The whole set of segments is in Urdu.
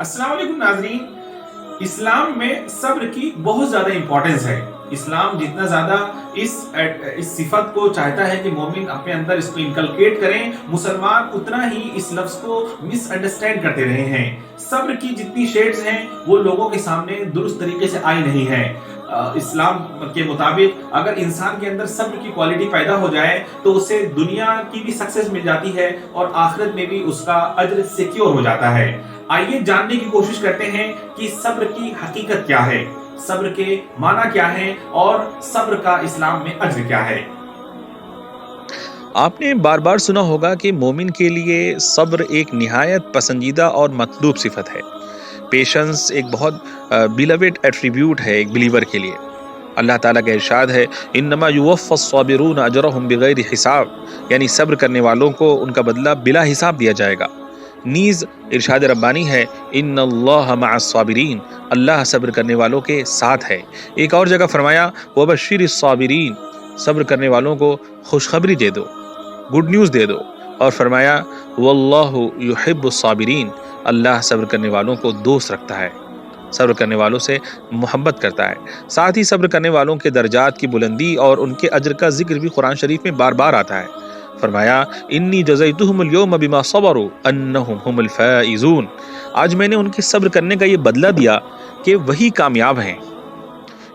السلام علیکم ناظرین، اسلام میں صبر کی بہت زیادہ امپورٹنس ہے۔ اسلام جتنا زیادہ اس صفت کو چاہتا ہے کہ مومن اپنے اندر اس کو انکلکیٹ کریں، مسلمان اتنا ہی اس لفظ کو مس انڈرسٹینڈ کرتے رہے ہیں۔ صبر کی جتنی شیڈز ہیں وہ لوگوں کے سامنے درست طریقے سے آئی نہیں ہیں۔ اسلام کے مطابق اگر انسان کے اندر صبر کی کوالٹی پیدا ہو جائے تو اسے دنیا کی بھی سکسیس مل جاتی ہے اور آخرت میں بھی اس کا اجر سیکیور ہو جاتا ہے۔ آئیے جاننے کی کوشش کرتے ہیں کہ صبر کی حقیقت کیا ہے، صبر کے معنی کیا ہے اور صبر کا اسلام میں اجر کیا ہے۔ آپ نے بار بار سنا ہوگا کہ مومن کے لیے صبر ایک نہایت پسندیدہ اور مطلوب صفت ہے۔ پیشنس ایک بہت بیلوڈ ایٹریبیوٹ ہے ایک بلیور کے لیے۔ اللہ تعالیٰ کا ارشاد ہے انما یوفی الصابرون اجرہم بغیر حساب، یعنی صبر کرنے والوں کو ان کا بدلہ بلا حساب دیا جائے گا۔ نیز ارشاد ربانی ہے ان اللہ مع الصابرین، اللہ صبر کرنے والوں کے ساتھ ہے۔ ایک اور جگہ فرمایا وبشر الصابرین، صبر کرنے والوں کو خوشخبری دے دو، گڈ نیوز دے دو، اور فرمایا واللہ یحب الصابرین، اللہ صبر کرنے والوں کو دوست رکھتا ہے، صبر کرنے والوں سے محبت کرتا ہے۔ ساتھ ہی صبر کرنے والوں کے درجات کی بلندی اور ان کے اجر کا ذکر بھی قرآن شریف میں بار بار آتا ہے۔ فرمایا انی جزیتہم اليوم بما صبروا انہم هم الفائزون، آج میں نے ان کے صبر کرنے کا یہ بدلہ دیا کہ وہی کامیاب ہیں۔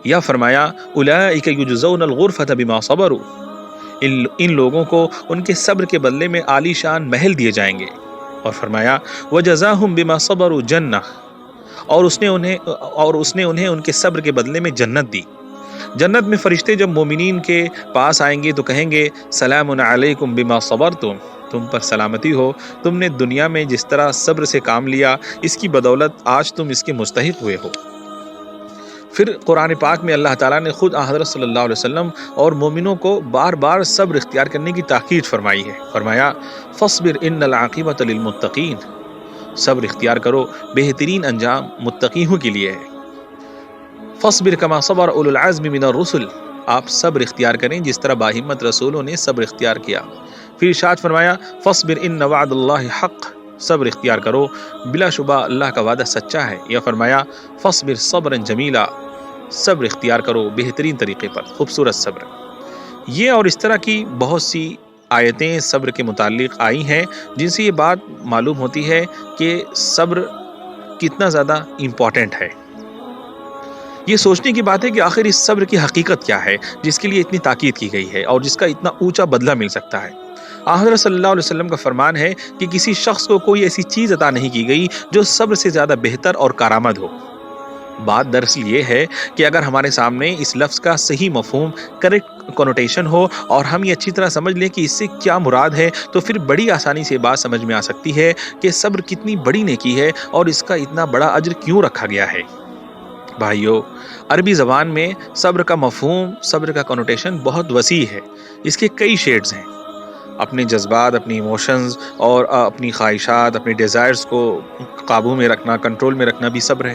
یا فرمایا اولئک یجزون الغرفۃ بما صبروا، ان لوگوں کو ان کے صبر کے بدلے میں عالی شان محل دیے جائیں گے۔ اور فرمایا وجزاہم بما صبروا جنہ، اور اس نے انہیں ان کے صبر کے بدلے میں جنت دی۔ جنت میں فرشتے جب مومنین کے پاس آئیں گے تو کہیں گے سلام علیکم بما صبرتم، تم پر سلامتی ہو، تم نے دنیا میں جس طرح صبر سے کام لیا اس کی بدولت آج تم اس کے مستحق ہوئے ہو۔ پھر قرآن پاک میں اللہ تعالیٰ نے خود حضرت صلی اللہ علیہ وسلم اور مومنوں کو بار بار صبر اختیار کرنے کی تاکید فرمائی ہے۔ فرمایا فاصبر ان العاقبۃ للمتقین، صبر اختیار کرو، بہترین انجام متقیوں کے لیے ہے۔ فاصبر کما صبر اولو العزم من الرسل، آپ صبر اختیار کریں جس طرح باہمت رسولوں نے صبر اختیار کیا۔ پھر ارشاد فرمایا فاصبر ان وعد اللہ حق، صبر اختیار کرو، بلا شبہ اللہ کا وعدہ سچا ہے۔ یا فرمایا فاصبر صبرا جمیلا، صبر اختیار کرو بہترین طریقے پر، خوبصورت صبر۔ یہ اور اس طرح کی بہت سی آیتیں صبر کے متعلق آئی ہیں جن سے یہ بات معلوم ہوتی ہے کہ صبر کتنا زیادہ امپورٹنٹ ہے۔ یہ سوچنے کی بات ہے کہ آخر اس صبر کی حقیقت کیا ہے جس کے لیے اتنی تاکید کی گئی ہے اور جس کا اتنا اونچا بدلہ مل سکتا ہے۔ حضرت صلی اللہ علیہ وسلم کا فرمان ہے کہ کسی شخص کو کوئی ایسی چیز عطا نہیں کی گئی جو صبر سے زیادہ بہتر اور کارآمد ہو۔ بات دراصل یہ ہے کہ اگر ہمارے سامنے اس لفظ کا صحیح مفہوم، کریکٹ کنوٹیشن ہو اور ہم یہ اچھی طرح سمجھ لیں کہ اس سے کیا مراد ہے تو پھر بڑی آسانی سے بات سمجھ میں آ سکتی ہے کہ صبر کتنی بڑی نیکی ہے اور اس کا اتنا بڑا اجر کیوں رکھا گیا ہے۔ بھائیو، عربی زبان میں صبر کا مفہوم، صبر کا کنوٹیشن بہت وسیع ہے، اس کے کئی شیڈز ہیں۔ اپنے جذبات، اپنی ایموشنز اور اپنی خواہشات، اپنے ڈیزائرز کو قابو میں رکھنا، کنٹرول میں رکھنا بھی صبر ہے۔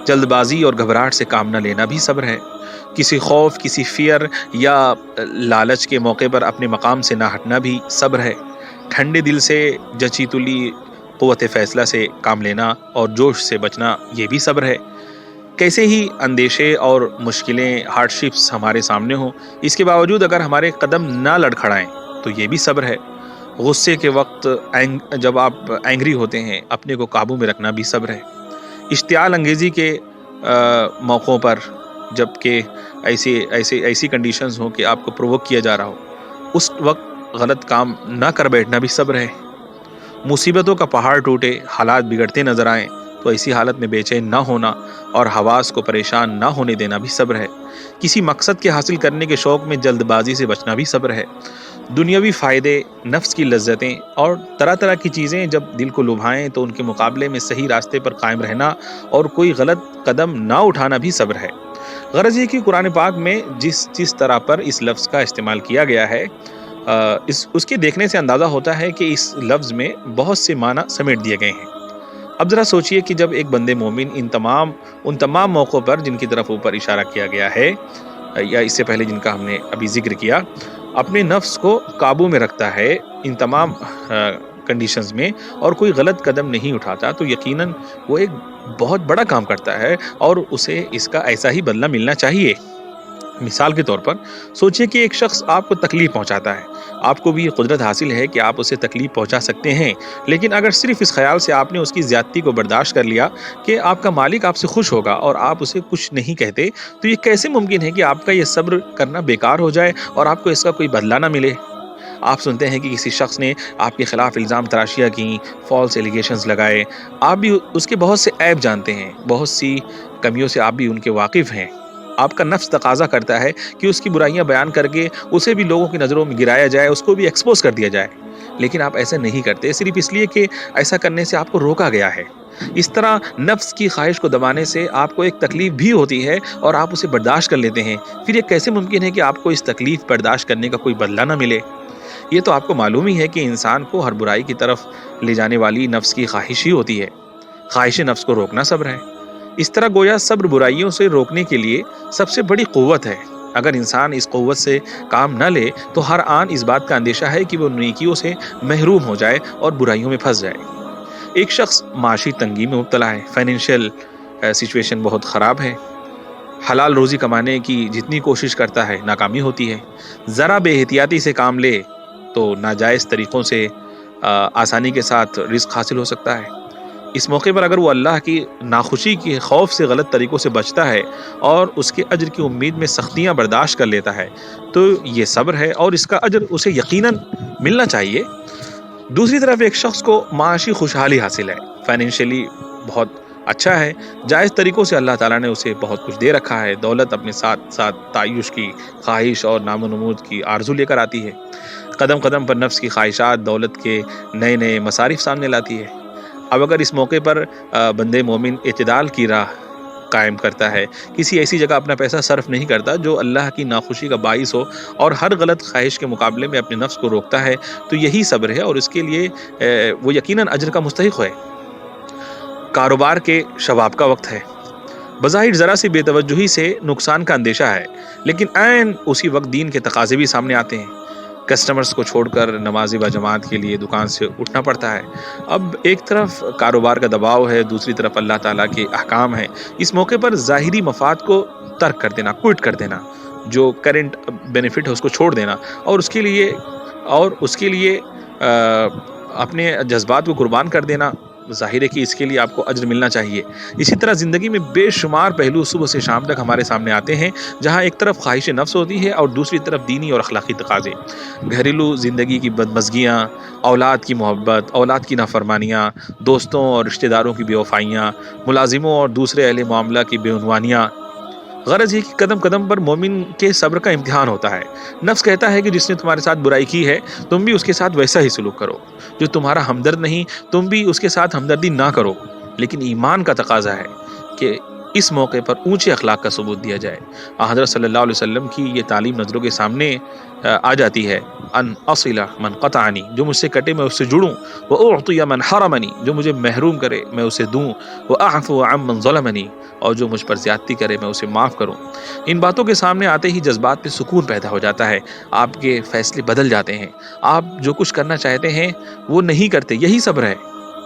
جلد بازی اور گھبراہٹ سے کام نہ لینا بھی صبر ہے۔ کسی خوف، کسی فیئر یا لالچ کے موقع پر اپنے مقام سے نہ ہٹنا بھی صبر ہے۔ ٹھنڈے دل سے، جچی تلی قوت فیصلہ سے کام لینا اور جوش سے بچنا یہ بھی صبر ہے۔ کیسے ہی اندیشے اور مشکلیں، ہارڈشپس ہمارے سامنے ہوں، اس کے باوجود اگر ہمارے قدم نہ لڑکھڑائیں تو یہ بھی صبر ہے۔ غصے کے وقت جب آپ اینگری ہوتے ہیں اپنے کو قابو میں رکھنا بھی صبر ہے۔ اشتعال انگیزی کے موقعوں پر جب کہ ایسی کنڈیشنز ہوں کہ آپ کو پرووک کیا جا رہا ہو، اس وقت غلط کام نہ کر بیٹھنا بھی صبر ہے۔ مصیبتوں کا پہاڑ ٹوٹے، حالات بگڑتے نظر آئیں تو ایسی حالت میں بے چین نہ ہونا اور حواس کو پریشان نہ ہونے دینا بھی صبر ہے۔ کسی مقصد کے حاصل کرنے کے شوق میں جلد بازی سے بچنا بھی صبر ہے۔ دنیاوی فائدے، نفس کی لذتیں اور طرح طرح کی چیزیں جب دل کو لبھائیں تو ان کے مقابلے میں صحیح راستے پر قائم رہنا اور کوئی غلط قدم نہ اٹھانا بھی صبر ہے۔ غرض یہ کہ قرآن پاک میں جس طرح پر اس لفظ کا استعمال کیا گیا ہے، اس کے دیکھنے سے اندازہ ہوتا ہے کہ اس لفظ میں بہت سے معنی سمیٹ دیے گئے ہیں۔ اب ذرا سوچئے کہ جب ایک بندے مومن ان تمام موقعوں پر جن کی طرف اوپر اشارہ کیا گیا ہے یا اس سے پہلے جن کا ہم نے ابھی ذکر کیا، اپنے نفس کو قابو میں رکھتا ہے، ان تمام کنڈیشنز میں اور کوئی غلط قدم نہیں اٹھاتا تو یقیناً وہ ایک بہت بڑا کام کرتا ہے اور اسے اس کا ایسا ہی بدلہ ملنا چاہیے۔ مثال کے طور پر سوچئے کہ ایک شخص آپ کو تکلیف پہنچاتا ہے، آپ کو بھی یہ قدرت حاصل ہے کہ آپ اسے تکلیف پہنچا سکتے ہیں، لیکن اگر صرف اس خیال سے آپ نے اس کی زیادتی کو برداشت کر لیا کہ آپ کا مالک آپ سے خوش ہوگا اور آپ اسے کچھ نہیں کہتے، تو یہ کیسے ممکن ہے کہ آپ کا یہ صبر کرنا بیکار ہو جائے اور آپ کو اس کا کوئی بدلہ نہ ملے؟ آپ سنتے ہیں کہ کسی شخص نے آپ کے خلاف الزام تراشیاں کیں، فالس ایلیگیشنز لگائے، آپ بھی اس کے بہت سے عیب جانتے ہیں، بہت سی کمیوں سے آپ بھی ان کے واقف ہیں۔ آپ کا نفس تقاضا کرتا ہے کہ اس کی برائیاں بیان کر کے اسے بھی لوگوں کی نظروں میں گرایا جائے، اس کو بھی ایکسپوز کر دیا جائے، لیکن آپ ایسا نہیں کرتے صرف اس لیے کہ ایسا کرنے سے آپ کو روکا گیا ہے۔ اس طرح نفس کی خواہش کو دبانے سے آپ کو ایک تکلیف بھی ہوتی ہے اور آپ اسے برداشت کر لیتے ہیں، پھر یہ کیسے ممکن ہے کہ آپ کو اس تکلیف برداشت کرنے کا کوئی بدلہ نہ ملے؟ یہ تو آپ کو معلوم ہی ہے کہ انسان کو ہر برائی کی طرف لے جانے والی نفس کی خواہش ہی ہوتی ہے۔ خواہش نفس کو روکنا صبر ہے۔ اس طرح گویا صبر برائیوں سے روکنے کے لیے سب سے بڑی قوت ہے۔ اگر انسان اس قوت سے کام نہ لے تو ہر آن اس بات کا اندیشہ ہے کہ وہ نیکیوں سے محروم ہو جائے اور برائیوں میں پھنس جائے۔ ایک شخص معاشی تنگی میں مبتلا ہے، فائنینشیل سچویشن بہت خراب ہے، حلال روزی کمانے کی جتنی کوشش کرتا ہے ناکامی ہوتی ہے، ذرا بے احتیاطی سے کام لے تو ناجائز طریقوں سے آسانی کے ساتھ رزق حاصل ہو سکتا ہے۔ اس موقع پر اگر وہ اللہ کی ناخوشی کے خوف سے غلط طریقوں سے بچتا ہے اور اس کے اجر کی امید میں سختیاں برداشت کر لیتا ہے تو یہ صبر ہے اور اس کا اجر اسے یقیناً ملنا چاہیے۔ دوسری طرف ایک شخص کو معاشی خوشحالی حاصل ہے، فائنینشیلی بہت اچھا ہے، جائز طریقوں سے اللہ تعالیٰ نے اسے بہت کچھ دے رکھا ہے، دولت اپنے ساتھ ساتھ تعیش کی خواہش اور نام و نمود کی آرزو لے کر آتی ہے، قدم قدم پر نفس کی خواہشات دولت کے نئے نئے مصارف سامنے لاتی ہے۔ اب اگر اس موقع پر بندے مومن اعتدال کی راہ قائم کرتا ہے، کسی ایسی جگہ اپنا پیسہ صرف نہیں کرتا جو اللہ کی ناخوشی کا باعث ہو اور ہر غلط خواہش کے مقابلے میں اپنے نفس کو روکتا ہے، تو یہی صبر ہے اور اس کے لیے وہ یقیناً اجر کا مستحق ہے۔ کاروبار کے شباب کا وقت ہے، بظاہر ذرا سی بے توجہی سے نقصان کا اندیشہ ہے، لیکن عین اسی وقت دین کے تقاضے بھی سامنے آتے ہیں۔ کسٹمرز کو چھوڑ کر نماز باجماعت کے لیے دکان سے اٹھنا پڑتا ہے۔ اب ایک طرف کاروبار کا دباؤ ہے، دوسری طرف اللہ تعالیٰ کے احکام ہیں۔ اس موقع پر ظاہری مفاد کو ترک کر دینا، کوئٹ کر دینا، جو کرنٹ بینیفٹ ہے اس کو چھوڑ دینا اور اس کے لیے اپنے جذبات کو قربان کر دینا، ظاہر ہے کہ اس کے لیے آپ کو اجر ملنا چاہیے۔ اسی طرح زندگی میں بے شمار پہلو صبح سے شام تک ہمارے سامنے آتے ہیں، جہاں ایک طرف خواہش نفس ہوتی ہے اور دوسری طرف دینی اور اخلاقی تقاضے، گھریلو زندگی کی بدمزگیاں، اولاد کی محبت، اولاد کی نافرمانیاں، دوستوں اور رشتہ داروں کی بے وفائیاں، ملازموں اور دوسرے اہل معاملہ کی بے عنوانیاں۔ غرض یہ کہ قدم قدم پر مومن کے صبر کا امتحان ہوتا ہے۔ نفس کہتا ہے کہ جس نے تمہارے ساتھ برائی کی ہے تم بھی اس کے ساتھ ویسا ہی سلوک کرو، جو تمہارا ہمدرد نہیں تم بھی اس کے ساتھ ہمدردی نہ کرو، لیکن ایمان کا تقاضا ہے کہ اس موقع پر اونچے اخلاق کا ثبوت دیا جائے۔ حضرت صلی اللہ علیہ وسلم کی یہ تعلیم نظروں کے سامنے آ جاتی ہے، ان اصل من قطعنی، جو مجھ سے کٹے میں اس سے جڑوں، واعطی من حرمنی، جو مجھے محروم کرے میں اسے دوں، واعفو عن من ظلمنی، اور جو مجھ پر زیادتی کرے میں اسے معاف کروں۔ ان باتوں کے سامنے آتے ہی جذبات میں سکون پیدا ہو جاتا ہے، آپ کے فیصلے بدل جاتے ہیں، آپ جو کچھ کرنا چاہتے ہیں وہ نہیں کرتے۔ یہی صبر ہے،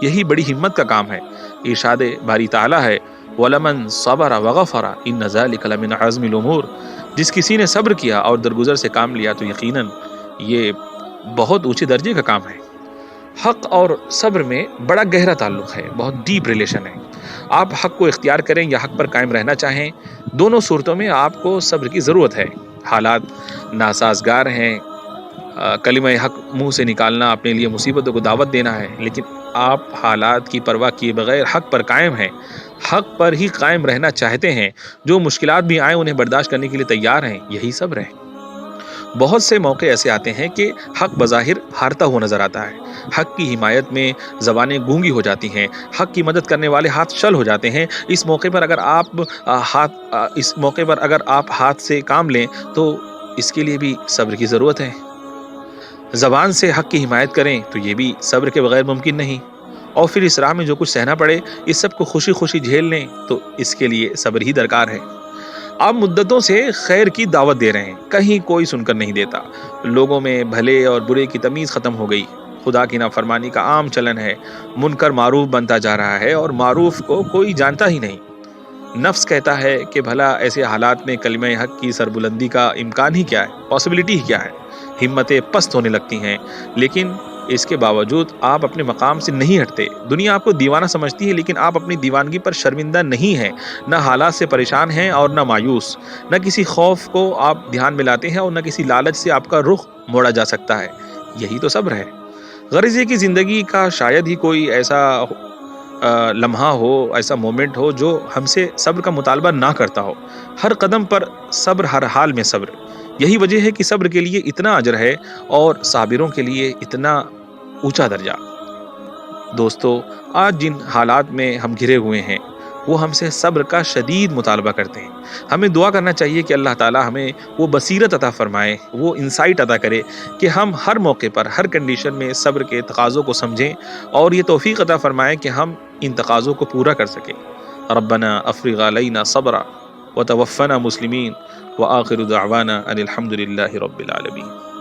یہی بڑی ہمت کا کام ہے۔ ارشاد باری تعالیٰ ہے، وَلَمَنْ صَبَرَ وَغَفَرَ إِنَّ ذَلِكَ لَمِنْ عَزْمِ الْأُمُورِ، جس کسی نے صبر کیا اور درگزر سے کام لیا تو یقیناً یہ بہت اونچے درجے کا کام ہے۔ حق اور صبر میں بڑا گہرا تعلق ہے، بہت ڈیپ ریلیشن ہے۔ آپ حق کو اختیار کریں یا حق پر قائم رہنا چاہیں، دونوں صورتوں میں آپ کو صبر کی ضرورت ہے۔ حالات ناسازگار ہیں، کلمہ حق منہ سے نکالنا اپنے لیے مصیبتوں کو دعوت دینا ہے، لیکن آپ حالات کی پرواہ کیے بغیر حق پر قائم ہیں، حق پر ہی قائم رہنا چاہتے ہیں، جو مشکلات بھی آئیں انہیں برداشت کرنے کے لیے تیار ہیں، یہی صبر ہے۔ بہت سے موقع ایسے آتے ہیں کہ حق بظاہر ہارتا ہوا نظر آتا ہے، حق کی حمایت میں زبانیں گونگی ہو جاتی ہیں، حق کی مدد کرنے والے ہاتھ شل ہو جاتے ہیں۔ اس موقع پر اگر آپ ہاتھ سے کام لیں تو اس کے لیے بھی صبر کی ضرورت ہے۔ زبان سے حق کی حمایت کریں تو یہ بھی صبر کے بغیر ممکن نہیں، اور پھر اس راہ میں جو کچھ سہنا پڑے اس سب کو خوشی خوشی جھیل لیں تو اس کے لیے صبر ہی درکار ہے۔ آپ مدتوں سے خیر کی دعوت دے رہے ہیں، کہیں کوئی سن کر نہیں دیتا، لوگوں میں بھلے اور برے کی تمیز ختم ہو گئی، خدا کی نافرمانی کا عام چلن ہے، منکر معروف بنتا جا رہا ہے اور معروف کو کوئی جانتا ہی نہیں۔ نفس کہتا ہے کہ بھلا ایسے حالات میں کلمہ حق کی سربلندی کا امکان ہی کیا ہے، پاسبلٹی ہی کیا ہے۔ ہمتیں پست ہونے لگتی ہیں، لیکن اس کے باوجود آپ اپنے مقام سے نہیں ہٹتے۔ دنیا آپ کو دیوانہ سمجھتی ہے، لیکن آپ اپنی دیوانگی پر شرمندہ نہیں ہیں، نہ حالات سے پریشان ہیں اور نہ مایوس، نہ کسی خوف کو آپ دھیان میں لاتے ہیں اور نہ کسی لالچ سے آپ کا رخ موڑا جا سکتا ہے۔ یہی تو صبر ہے۔ غرض یہ کہ زندگی کا شاید ہی کوئی ایسا لمحہ ہو، ایسا مومنٹ ہو جو ہم سے صبر کا مطالبہ نہ کرتا ہو۔ ہر قدم پر صبر، ہر حال میں صبر۔ یہی وجہ ہے کہ صبر کے لیے اتنا اجر ہے اور صابروں کے لیے اتنا اونچا درجہ۔ دوستو، آج جن حالات میں ہم گھرے ہوئے ہیں وہ ہم سے صبر کا شدید مطالبہ کرتے ہیں۔ ہمیں دعا کرنا چاہیے کہ اللہ تعالی ہمیں وہ بصیرت عطا فرمائے، وہ انسائٹ عطا کرے کہ ہم ہر موقع پر، ہر کنڈیشن میں صبر کے تقاضوں کو سمجھیں اور یہ توفیق عطا فرمائے کہ ہم ان تقاضوں کو پورا کر سکیں۔ ربنا افرغ علینا صبرا وتوفنا مسلمین وآخر دعوانا ان الحمد للہ رب العالمین۔